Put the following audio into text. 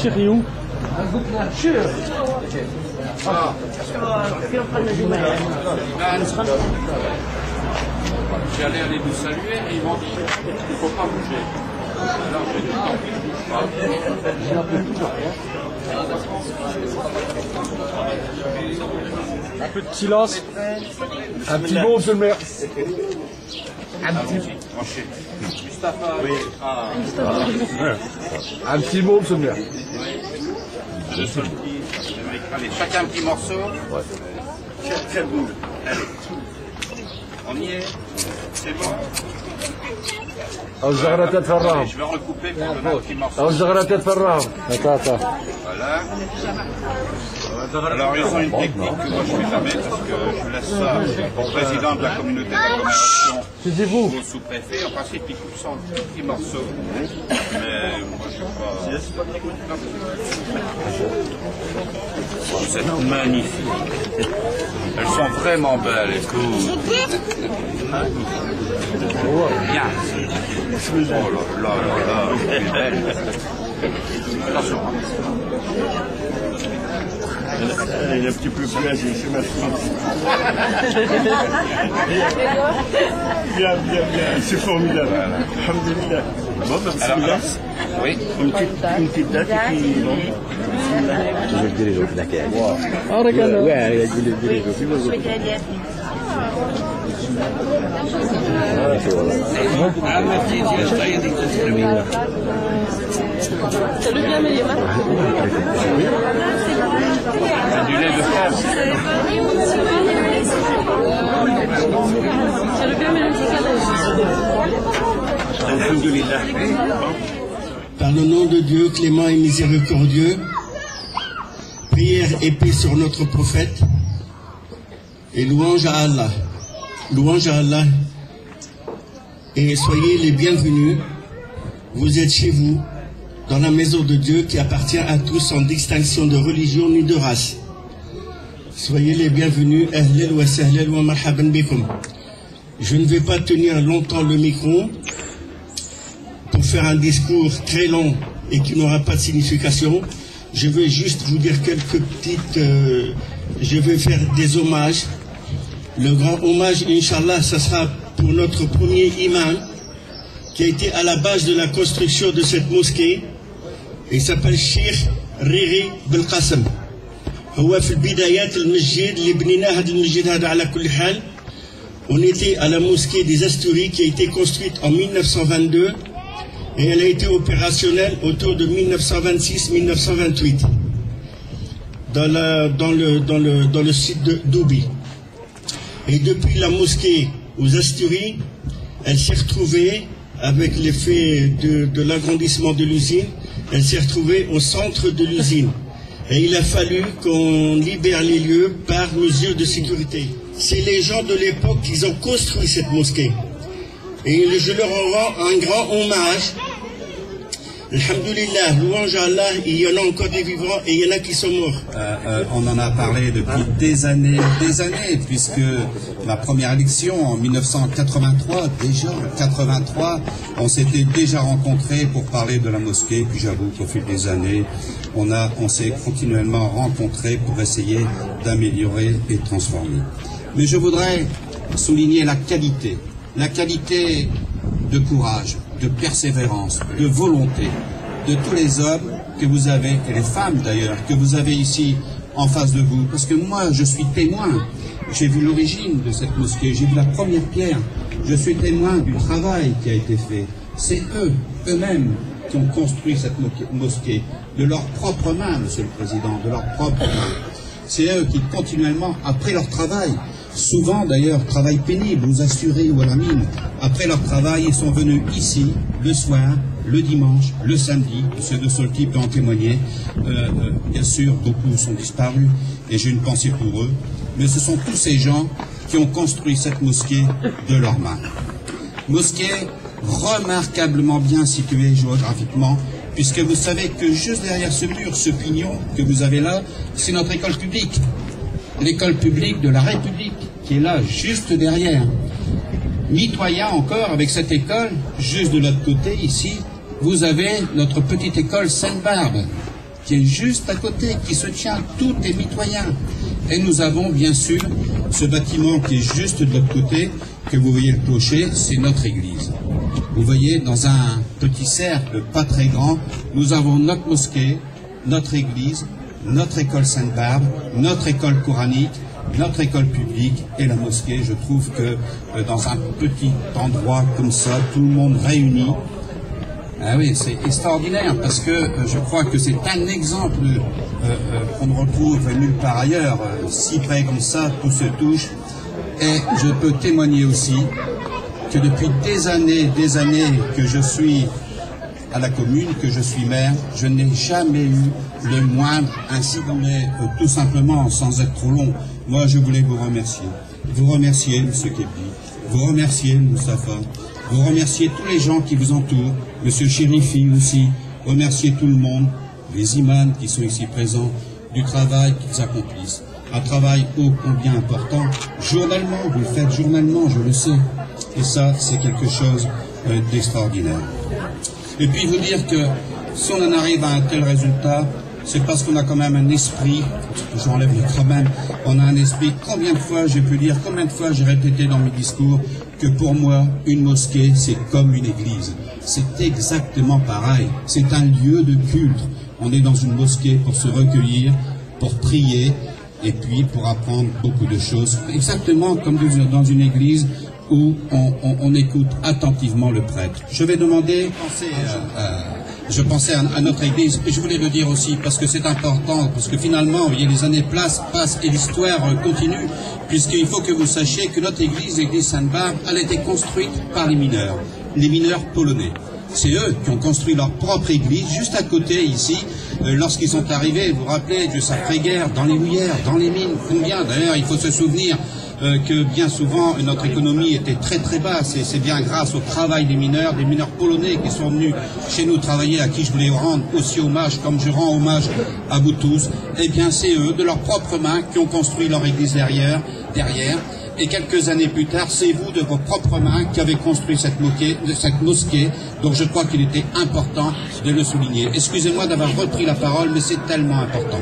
شيخيو J'allais aller nous saluer et ils m'ont dit il ne faut pas bouger. Alors j'ai dit non, je ne bouge pas. Un peu de silence. Un petit mot, monsieur le maire. Mustapha, oui. Un petit mot, monsieur le maire. Allez, chacun un petit morceau. Très bon. Allez. On y est. C'est bon. الزغرة تتفرغ. Je vais recouper pour donner un petit morceau. الزغرة تتفرغ. Attends. Voilà. Alors ils ont une technique que moi je ne fais jamais parce que je laisse ça au président de la communauté d'agglomération, Taisez-vous. au sous-préfet. En principe ils coupent ça en petits morceaux. Mais moi je ne sais pas. Vous êtes magnifiques. Elles sont vraiment belles, écoute. Bien. Oh là là, c'est belle. Attention. Il est un petit peu plus âgé, c'est ma fille. Bien, c'est formidable. Alhamdulillah. Bon, ben, bismillah. Oui. Une petite date et puis bon. Salut bien, Méliema. Du lait de fèvre. Salut bien, Alhamdulillah. Par le nom de Dieu, clément et miséricordieux, prière et paix sur notre prophète, et louange à Allah. Louange à Allah. Et soyez les bienvenus. Vous êtes chez vous, dans la maison de Dieu qui appartient à tous sans distinction de religion ni de race. Soyez les bienvenus. Ahlel wa sahlel wa marhaban bikum. Je ne vais pas tenir longtemps le micro pour faire un discours très long et qui n'aura pas de signification. Je vais juste vous dire quelques petites... je vais faire des hommages. Le grand hommage, Inch'Allah, ça sera pour notre premier imam qui a été à la base de la construction de cette mosquée. Il s'appelle Cheikh Riri Belqasem. هو في البدايات المسجد اللي بنيناه هذا المسجد هذا على كل حال. On était à la mosquée des Asturies qui a été construite en 1922 et elle a été opérationnelle autour de 1926-1928 dans le site de Doubi. Et depuis la mosquée aux Asturies, elle s'est retrouvée avec l'effet de l'agrandissement de l'usine, elle s'est retrouvée au centre de l'usine. Et il a fallu qu'on libère les lieux par mesure de sécurité. C'est les gens de l'époque qui ont construit cette mosquée. Et je leur rends un grand hommage. Alhamdulillah, louange à Allah, il y en a encore des vivants et il y en a qui sont morts. On en a parlé depuis des années, puisque la première élection en 1983, on s'était déjà rencontrés pour parler de la mosquée, puis j'avoue qu'au fil des années, on s'est continuellement rencontrés pour essayer d'améliorer et de transformer. Mais je voudrais souligner la qualité de courage, de persévérance, de volonté de tous les hommes que vous avez, et les femmes d'ailleurs, que vous avez ici en face de vous. Parce que moi, je suis témoin. J'ai vu l'origine de cette mosquée, j'ai vu la première pierre. Je suis témoin du travail qui a été fait. C'est eux-mêmes, qui ont construit cette mosquée, de leurs propres mains, Monsieur le Président, de leurs propres mains. C'est eux qui, continuellement, après leur travail, souvent d'ailleurs, travail pénible, aux Asturies ou à la mine, après leur travail, ils sont venus ici, le soir, le dimanche, le samedi, ceux de Solti peuvent en témoigner, bien sûr, beaucoup sont disparus, et j'ai une pensée pour eux, mais ce sont tous ces gens qui ont construit cette mosquée de leurs mains. Mosquée remarquablement bien située géographiquement, puisque vous savez que juste derrière ce mur, ce pignon que vous avez là, c'est notre école publique. L'école publique de la République, qui est là, juste derrière. Mitoyen encore avec cette école, juste de l'autre côté, ici, vous avez notre petite école Sainte-Barbe. qui est juste à côté, qui se tient tout est mitoyen. Et nous avons bien sûr ce bâtiment qui est juste de l'autre côté, que vous voyez le clocher, c'est notre église. Vous voyez, dans un petit cercle pas très grand, nous avons notre mosquée, notre église, notre école Sainte-Barbe, notre école coranique, notre école publique et la mosquée. Je trouve que dans un petit endroit comme ça, tout le monde réuni, ah oui, c'est extraordinaire parce que je crois que c'est un exemple qu'on ne retrouve nulle part ailleurs. Si près comme ça, tout se touche. Et je peux témoigner aussi que depuis des années que je suis à la commune, que je suis maire, je n'ai jamais eu le moindre incident, mais tout simplement, sans être trop long. Moi, je voulais vous remercier. Vous remercier, M. Kepi. Vous remercier, Moustapha. Vous remercier tous les gens qui vous entourent. M. Chérifi aussi. Remercier tout le monde, les imams qui sont ici présents, du travail qu'ils accomplissent. Un travail ô combien important. Journellement, vous le faites journellement, je le sais. Et ça, c'est quelque chose d'extraordinaire. Et puis vous dire que si on en arrive à un tel résultat, c'est parce qu'on a quand même un esprit, j'enlève le quand même, on a un esprit, combien de fois j'ai pu dire, combien de fois j'ai répété dans mes discours que pour moi, une mosquée, c'est comme une église. C'est exactement pareil. C'est un lieu de culte. On est dans une mosquée pour se recueillir, pour prier, et puis pour apprendre beaucoup de choses. Exactement comme dans une église où on écoute attentivement le prêtre. Je vais demander, je pensais à notre église, et je voulais le dire aussi, parce que c'est important, parce que finalement, vous voyez, les années passent et l'histoire continue, puisqu'il faut que vous sachiez que notre église, l'église Sainte-Barbe, elle a été construite par les mineurs polonais. C'est eux qui ont construit leur propre église, juste à côté, ici, lorsqu'ils sont arrivés, vous vous rappelez, Dieu s'après-guerre, dans les houillères, dans les mines, combien, d'ailleurs, il faut se souvenir que bien souvent notre économie était très très basse et c'est bien grâce au travail des mineurs polonais qui sont venus chez nous travailler, à qui je voulais rendre aussi hommage comme je rends hommage à vous tous. Eh bien c'est eux, de leurs propres mains, qui ont construit leur église derrière, et quelques années plus tard, c'est vous de vos propres mains qui avez construit cette mosquée, donc je crois qu'il était important de le souligner. Excusez-moi d'avoir repris la parole, mais c'est tellement important.